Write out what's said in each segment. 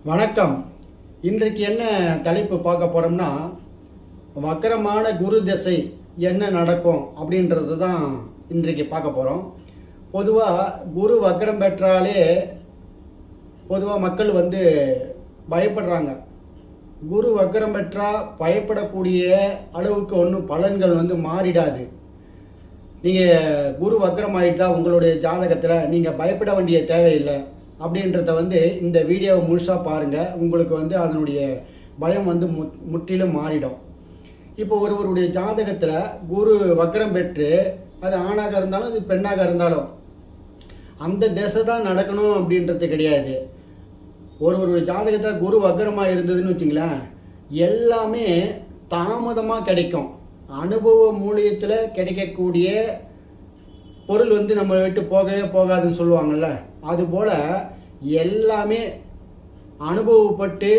வணக்கம். இன்றைக்கு என்ன தலைப்பு பார்க்க போகிறோம்னா, வக்கரமான குரு திசை என்ன நடக்கும் அப்படின்றது தான் இன்றைக்கு பார்க்க போகிறோம். பொதுவாக குரு வக்கரம் பெற்றாலே பொதுவாக மக்கள் பயப்படுறாங்க. குரு வக்கரம் பெற்றால் பயப்படக்கூடிய அளவுக்கு ஒன்றும் பலன்கள் மாறிடாது. நீங்கள் குரு வக்கரம் ஆகிட்டா உங்களுடைய ஜாதகத்தில் நீங்கள் பயப்பட வேண்டிய தேவையில்லை அப்படின்றத இந்த வீடியோவை முழுசாக பாருங்கள். உங்களுக்கு அதனுடைய பயம் முற்றிலும் மாறிடும். இப்போ ஒருவருடைய ஜாதகத்தில் குரு வக்கரம் பெற்று அது ஆணாக இருந்தாலும் அது பெண்ணாக இருந்தாலும் அந்த திசை தான் நடக்கணும் அப்படின்றது கிடையாது. ஒருவருடைய ஜாதகத்தில் குரு வக்கரமாக இருந்ததுன்னு வச்சுங்களேன், எல்லாமே தாமதமாக கிடைக்கும். அனுபவ மூலியத்தில் கிடைக்கக்கூடிய பொருள் நம்ம விட்டு போகவே போகாதுன்னு சொல்லுவாங்கள்ல, அதுபோல் எல்லாமே அனுபவப்பட்டு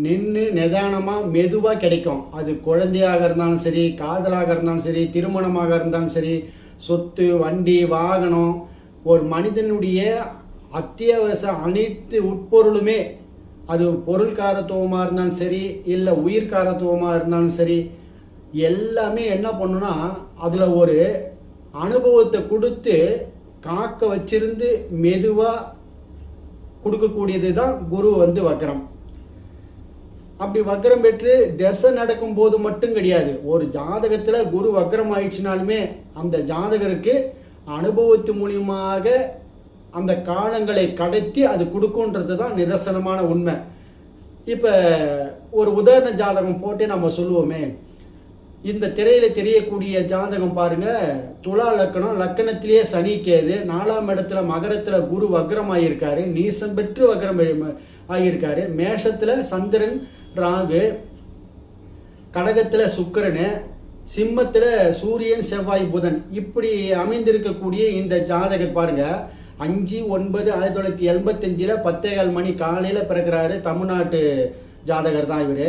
நின்று நிதானமாக மெதுவாக கிடைக்கும். அது குழந்தையாக இருந்தாலும் சரி, காதலாக இருந்தாலும் சரி, திருமணமாக இருந்தாலும் சரி, சொத்து, வண்டி, வாகனம், ஒரு மனிதனுடைய அத்தியாவசிய அனைத்து உட்பொருளுமே, அது பொருள்காரத்துவமாக இருந்தாலும் சரி, இல்லை உயிர்காரத்துவமாக இருந்தாலும் சரி, எல்லாமே என்ன பண்ணுன்னா அதில் ஒரு அனுபவத்தை கொடுத்து காக்க வச்சிருந்து மெதுவாக கொடுக்கக்கூடியது தான் குரு வக்கரம். அப்படி வக்கரம் பெற்று திசை நடக்கும் போது மட்டும் கிடையாது, ஒரு ஜாதகத்தில் குரு வக்கரம் ஆயிடுச்சுனாலுமே அந்த ஜாதகருக்கு அனுபவத்து மூலியமாக அந்த காலங்களை கடத்தி அது கொடுக்குன்றது தான் நிதர்சனமான உண்மை. இப்போ ஒரு உதாரண ஜாதகம் போட்டு நம்ம சொல்லுவோமே, இந்த திரையில் தெரியக்கூடிய ஜாதகம் பாருங்க, துலா லக்கணம், லக்கணத்திலேயே சனி கேது, 4ஆம் இடத்துல மகரத்தில் குரு வக்கரம் ஆகியிருக்காரு, நீசம் பெற்று வக்கரம் ஆகியிருக்காரு, மேஷத்தில் சந்திரன் ராகு, கடகத்தில் சுக்கிரன், சிம்மத்தில் சூரியன் செவ்வாய் புதன், இப்படி அமைந்திருக்கக்கூடிய இந்த ஜாதகம் பாருங்க, 5/9/1985 10:15 மணி காலையில் பிறக்கிறாரு. தமிழ்நாட்டு ஜாதகர் தான் இவர்.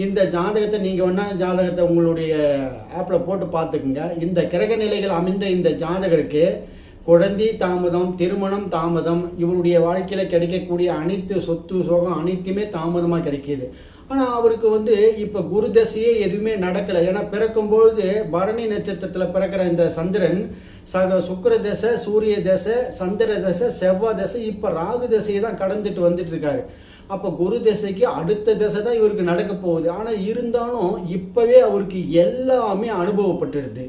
இந்த ஜாதகத்தை நீங்கள் வேணா ஜாதகத்தை உங்களுடைய ஆப்பில் போட்டு பார்த்துக்குங்க. இந்த கிரக நிலைகள் அமைந்த இந்த ஜாதகருக்கு குழந்தை தாமதம், திருமணம் தாமதம், இவருடைய வாழ்க்கையில் கிடைக்கக்கூடிய அனைத்து சொத்து சோகம் அனைத்துமே தாமதமாக கிடைக்கிது. ஆனால் அவருக்கு இப்போ குரு தசையே எதுவுமே நடக்கலை. ஏன்னா பிறக்கும்பொழுது பரணி நட்சத்திரத்தில் பிறக்கிற இந்த சந்திரன் சுக்கிர தசை, சூரிய தசை, சந்திர தசை, செவ்வாய் தசை, இப்போ ராகு தசையை தான் கடந்துட்டு வந்துட்டு இருக்காரு. அப்போ குரு தசைக்கு அடுத்த தசை தான் இவருக்கு நடக்க போகுது. ஆனால் இருந்தாலும் இப்போவே அவருக்கு எல்லாமே அனுபவப்பட்டுடுது.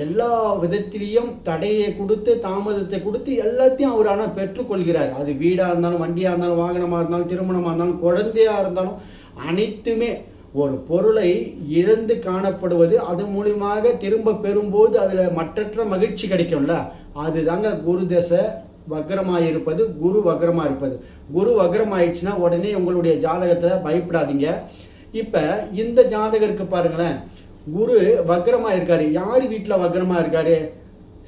எல்லா விதத்திலையும் தடையை கொடுத்து, தாமதத்தை கொடுத்து எல்லாத்தையும் அவர் ஆனால் பெற்றுக்கொள்கிறார். அது வீடாக இருந்தாலும், வண்டியாக இருந்தாலும், வாகனமாக இருந்தாலும், திருமணமாக இருந்தாலும், குழந்தையாக இருந்தாலும், அனைத்துமே ஒரு பொருளை இழந்து காணப்படுவது, அது மூலியமாக திரும்ப பெறும்போது அதில் மற்றற்ற மகிழ்ச்சி கிடைக்கும்ல, அதுதாங்க குரு தசை வக்கரமாக இருப்பது, குரு வக்கரமாக இருப்பது. குரு வக்கரம் ஆயிடுச்சுன்னா உடனே உங்களுடைய ஜாதகத்தில் பயப்படாதீங்க. இப்போ இந்த ஜாதகருக்கு பாருங்களேன், குரு வக்கரமாக இருக்காரு. யார் வீட்டில் வக்கரமாக இருக்காரு?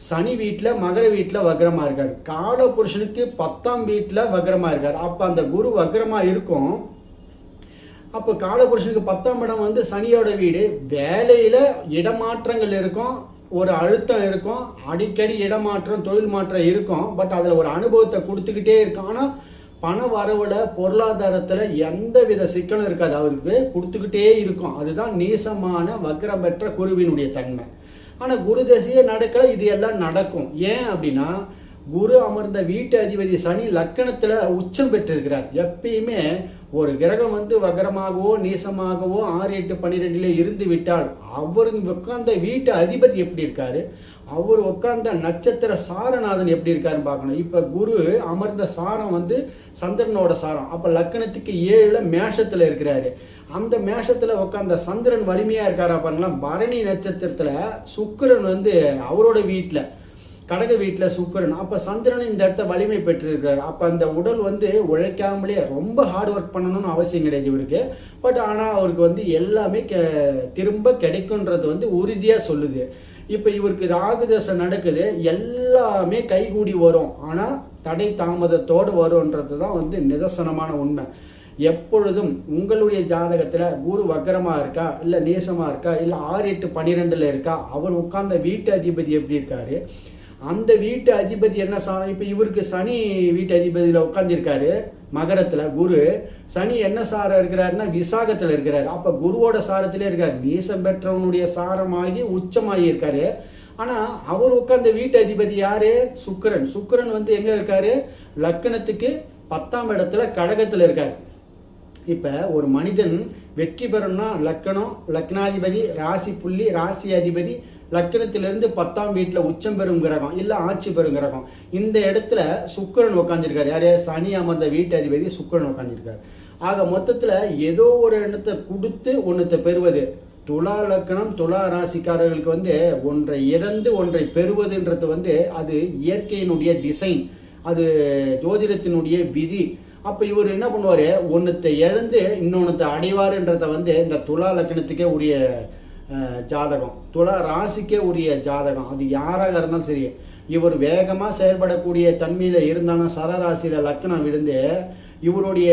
சனி வீட்டில், மகர வீட்டில் வக்கரமாக இருக்காரு. கால புருஷனுக்கு 10ஆம் வீட்டில் வக்கரமாக இருக்காரு. அப்போ அந்த குரு வக்கரமாக இருக்கும். அப்போ காலபுருஷனுக்கு 10ஆம் இடம் சனியோட வீடு. வேலையில் இடமாற்றங்கள் இருக்கும், ஒரு அழுத்தம் இருக்கும், அடிக்கடி இடமாற்றம், தொழில் மாற்றம் இருக்கும். பட் அதில் ஒரு அனுபவத்தை கொடுத்துக்கிட்டே இருக்கும். ஆனால் பண வரவில், பொருளாதாரத்தில் எந்த வித சிக்கலும் இருக்காது, அவருக்கு கொடுத்துக்கிட்டே இருக்கும். அதுதான் நீசமான வக்கரம் பெற்ற குருவினுடைய தன்மை. ஆனால் குரு தசையே நடக்கலை, இது எல்லாம் நடக்கும். ஏன் அப்படின்னா, குரு அமர்ந்த வீட்டு அதிபதி சனி லக்கணத்தில் உச்சம் பெற்றிருக்கிறார். எப்பயுமே ஒரு கிரகம் வக்கரமாகவோ நீசமாகவோ 6, 8, 12 இருந்து விட்டால் அவர் உட்கார்ந்த வீட்டு அதிபதி எப்படி இருக்காரு, அவர் உட்கார்ந்த நட்சத்திர சாரநாதன் எப்படி இருக்காருன்னு பார்க்கணும். இப்போ குரு அமர்ந்த சாரம் சந்திரனோட சாரம். அப்போ லக்கணத்துக்கு 7 மேஷத்தில் இருக்கிறாரு. அந்த மேஷத்தில் உட்கார்ந்த சந்திரன் வலிமையாக இருக்காரா பாருங்களா. பரணி நட்சத்திரத்தில் சுக்கிரன் அவரோட வீட்டில், கடக வீட்டில் சுக்கிரன். அப்போ சந்திரன் இந்த இடத்த வலிமை பெற்றிருக்கிறார். அப்போ அந்த உடல் உழைக்காமலே ரொம்ப ஹார்ட் ஒர்க் பண்ணணும்னு அவசியம் கிடையாது இவருக்கு. பட் ஆனால் அவருக்கு எல்லாமே திரும்ப கிடைக்குன்றது உறுதியாக சொல்லுது. இப்போ இவருக்கு ராகுதசை நடக்குது, எல்லாமே கைகூடி வரும். ஆனால் தடை தாமதத்தோடு வரும்ன்றது தான் நிதர்சனமான உண்மை. எப்பொழுதும் உங்களுடைய ஜாதகத்தில் குரு வக்கரமாக இருக்கா, இல்லை நீசமாக இருக்கா, இல்லை 6, 8, 12 இருக்கா, அவர் உட்கார்ந்த வீட்டு அதிபதி எப்படி இருக்காரு, அந்த வீட்டு அதிபதி என்ன இப்போ இவருக்கு சனி வீட்டு அதிபதியில் உட்காந்துருக்காரு. மகரத்துல குரு. சனி என்ன சாரம் இருக்கிறாருன்னா விசாகத்துல இருக்கிறாரு. அப்ப குருவோட சாரத்திலே இருக்காரு. நீசம் பெற்றவனுடைய சாரமாகி உச்சமாகி இருக்காரு. ஆனா அவர் உட்கார்ந்த வீட்டு அதிபதி யாரு? சுக்கிரன். சுக்கிரன் வந்து எங்க இருக்காரு? லக்னத்துக்கு 10ஆம் இடத்துல கடகத்துல இருக்காரு. இப்ப ஒரு மனிதன் வெற்றி பெறணும்னா லக்கணம், லக்னாதிபதி, ராசி புள்ளி, ராசி அதிபதி லக்கணத்திலிருந்து 10ஆம் வீட்டில் உச்சம் பெறும் கிரகம் இல்லை ஆட்சி பெறும் கிரகம். இந்த இடத்துல சுக்கிரன் உட்காந்துருக்காரு. யாரு? சனி அமர்ந்த வீட்டு அதிபதி சுக்கிரன் உட்காந்துருக்காரு. ஆக மொத்தத்தில் ஏதோ ஒரு எண்ணத்தை கொடுத்து ஒன்றத்தை பெறுவது. துலா லக்கணம், துலா ராசிக்காரர்களுக்கு வந்து ஒன்றை இழந்து ஒன்றை பெறுவதுன்றது வந்து அது இயற்கையினுடைய டிசைன், அது ஜோதிடத்தினுடைய விதி. அப்போ இவர் என்ன பண்ணுவார்? ஒன்றத்தை இழந்து இன்னொன்றத்தை அடைவாருன்றத வந்து இந்த துலா லக்கணத்துக்கே உரிய ஜாதகம், துலா ராசிக்கே உரிய ஜாதகம். அது யாராக இருந்தாலும் சரி, இவர் வேகமாக செயல்படக்கூடிய தன்மையில் இருந்தாலும் சரராசியில் லக்கணம் விழுந்து இவருடைய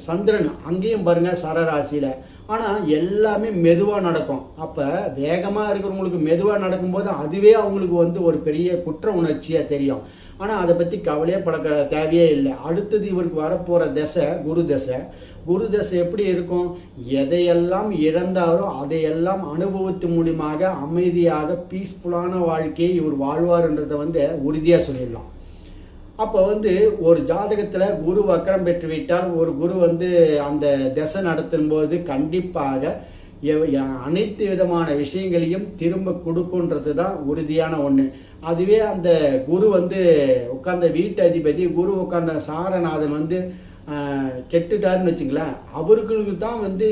சந்திரன் அங்கேயும் பாருங்க சரராசியில். ஆனால் எல்லாமே மெதுவாக நடக்கும். அப்போ வேகமாக இருக்கிறவங்களுக்கு மெதுவாக நடக்கும்போது அதுவே அவங்களுக்கு வந்து ஒரு பெரிய குற்ற உணர்ச்சியாக தெரியும். ஆனால் அதை பற்றி கவலையே பட தேவையே இல்லை. அடுத்தது இவருக்கு வரப்போகிற தசை குரு தசை. குரு தசை எப்படி இருக்கும்? எதையெல்லாம் இழந்தாரோ அதையெல்லாம் அனுபவத்து மூலியமாக அமைதியாக பீஸ்ஃபுல்லான வாழ்க்கையை இவர் வாழ்வார்ன்றதை வந்து உறுதியாக சொல்லிடலாம். அப்போ வந்து ஒரு ஜாதகத்தில் குரு வக்கரம் பெற்று விட்டால் ஒரு குரு வந்து அந்த தசை நடத்தும் போது கண்டிப்பாக அனைத்து விதமான விஷயங்களையும் திரும்ப கொடுக்குன்றது தான் உறுதியான ஒன்று. அதுவே அந்த குரு வந்து உட்கார்ந்த வீட்டு அதிபதி, குரு உட்கார்ந்த சாரநாதன் வந்து கெட்டுட்டாருன்னு வச்சுங்களேன், அவர்களுக்கு தான் வந்து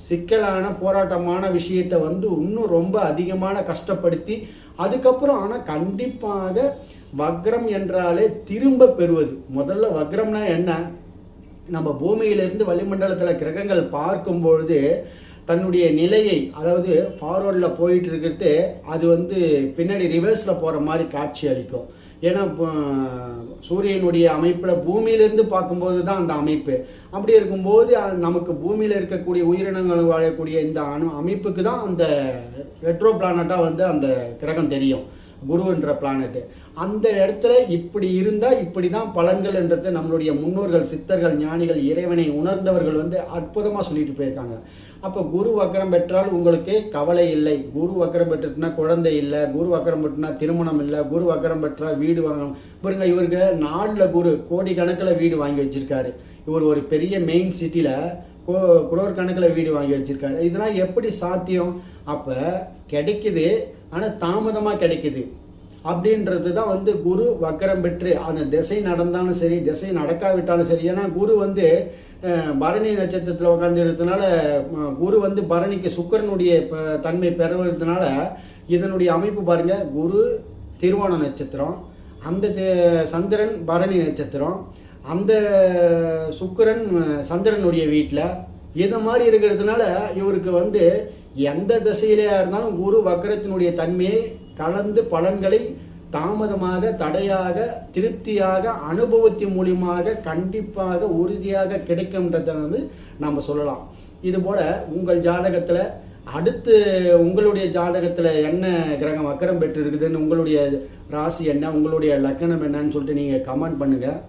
சிக்கலான போராட்டமான விஷயத்தை வந்து இன்னும் ரொம்ப அதிகமான கஷ்டப்படுத்தி அதுக்கப்புறம். ஆனால் கண்டிப்பாக வக்ரம் என்றாலே திரும்ப பெறுவது. முதல்ல வக்ரம்னா என்ன? நம்ம பூமியிலிருந்து வளிமண்டலத்தில் கிரகங்கள் பார்க்கும்பொழுது தன்னுடைய நிலையை, அதாவது ஃபார்வர்டில் போயிட்டு இருக்கிறது அது வந்து பின்னாடி ரிவர்ஸில் போகிற மாதிரி காட்சி அளிக்கும். ஏன்னா சூரியனுடைய அமைப்பில் பூமியிலிருந்து பார்க்கும்போது தான் அந்த அமைப்பு. அப்படி இருக்கும்போது நமக்கு பூமியில் இருக்கக்கூடிய உயிரினங்கள் வாழக்கூடிய இந்த அமைப்புக்கு தான் அந்த ரெட்ரோ பிளானட்டாக வந்து அந்த கிரகம் தெரியும், குருன்ற பிளானட்டு. அந்த இடத்துல இப்படி இருந்தால் இப்படி தான் பலன்கள் என்றது நம்மளுடைய முன்னோர்கள், சித்தர்கள், ஞானிகள், இறைவனை உணர்ந்தவர்கள் வந்து அற்புதமாக சொல்லிட்டு போயிருக்காங்க. அப்போ குரு வக்கரம் பெற்றால் உங்களுக்கு கவலை இல்லை. குரு வக்கரம் பெற்றுனா குழந்தை இல்லை, குரு வக்கரம் பெற்றுனா திருமணம் இல்லை, குரு வக்கரம் பெற்றால் வீடு வாங்கணும். பாருங்க, இவருக்கு 4 குரு கோடிக்கணக்கில் வீடு வாங்கி வச்சிருக்காரு. இவர் ஒரு பெரிய மெயின் சிட்டியில் குரோர் கணக்கில் வீடு வாங்கி வச்சிருக்காரு. இதெல்லாம் எப்படி சாத்தியம்? அப்போ கிடைக்குது, ஆனால் தாமதமாக கிடைக்குது அப்படின்றது தான் வந்து குரு வக்கரம் பெற்று அந்த திசை நடந்தாலும் சரி, திசை நடக்காவிட்டாலும் சரி. ஏன்னா குரு வந்து பரணி நட்சத்திரத்தில் உட்காந்துருக்கிறதுனால, குரு வந்து பரணிக்கு சுக்கிரனுடைய தன்மை பெறுவதுனால இதனுடைய அமைப்பு பாருங்க. குரு திருவோண நட்சத்திரம், அந்த சந்திரன் பரணி நட்சத்திரம், அந்த சுக்கிரன் சந்திரனுடைய வீட்டில் இது மாதிரி இருக்கிறதுனால இவருக்கு வந்து எந்த திசையிலேயா இருந்தாலும் குரு வக்கரத்தினுடைய தன்மையை கலந்து பலன்களை தாமதமாக, தடையாக, திருப்தியாக, அனுபவத்தின் மூலியமாக கண்டிப்பாக உறுதியாக கிடைக்கும்ன்றதை வந்து நம்ம சொல்லலாம். இதுபோல் உங்கள் ஜாதகத்தில் அடுத்து உங்களுடைய ஜாதகத்தில் என்ன கிரகம் வக்கரம் பெற்று இருக்குதுன்னு, உங்களுடைய ராசி என்ன, உங்களுடைய லக்கணம் என்னன்னு சொல்லிட்டு நீங்கள் கமெண்ட் பண்ணுங்கள்.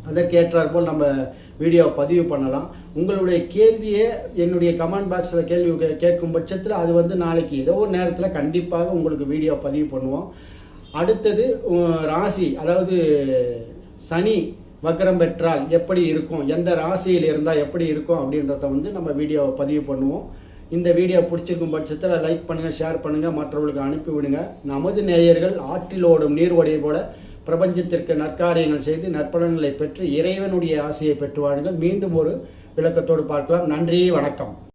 அதற்கேற்றாற்போல் நம்ம வீடியோ பதிவு பண்ணலாம். உங்களுடைய கேள்வியை என்னுடைய கமெண்ட் பாக்ஸில் கேள்வி கேட்கும் பட்சத்தில் அது வந்து நாளைக்கு ஏதோ ஒரு நேரத்தில் கண்டிப்பாக உங்களுக்கு வீடியோ பதிவு பண்ணுவோம். அடுத்தது ராசி, அதாவது சனி வக்கரம் பெற்றால் எப்படி இருக்கும், எந்த ராசியில் இருந்தால் எப்படி இருக்கும் அப்படின்றத வந்து நம்ம வீடியோ பதிவு பண்ணுவோம். இந்த வீடியோ பிடிச்சிருக்கும் பட்சத்தில் லைக் பண்ணுங்கள், ஷேர் பண்ணுங்கள், மற்றவர்களுக்கு அனுப்பிவிடுங்க. நமது நேயர்கள் ஆற்றில் ஓடும் நீர்வடை போல பிரபஞ்சத்திற்கு நற்காரியங்கள் செய்து நற்பலன்களை பெற்று இறைவனுடைய ஆசையை பெற்று வாழுங்கள். மீண்டும் ஒரு விளக்கத்தோடு பார்க்கலாம். நன்றி, வணக்கம்.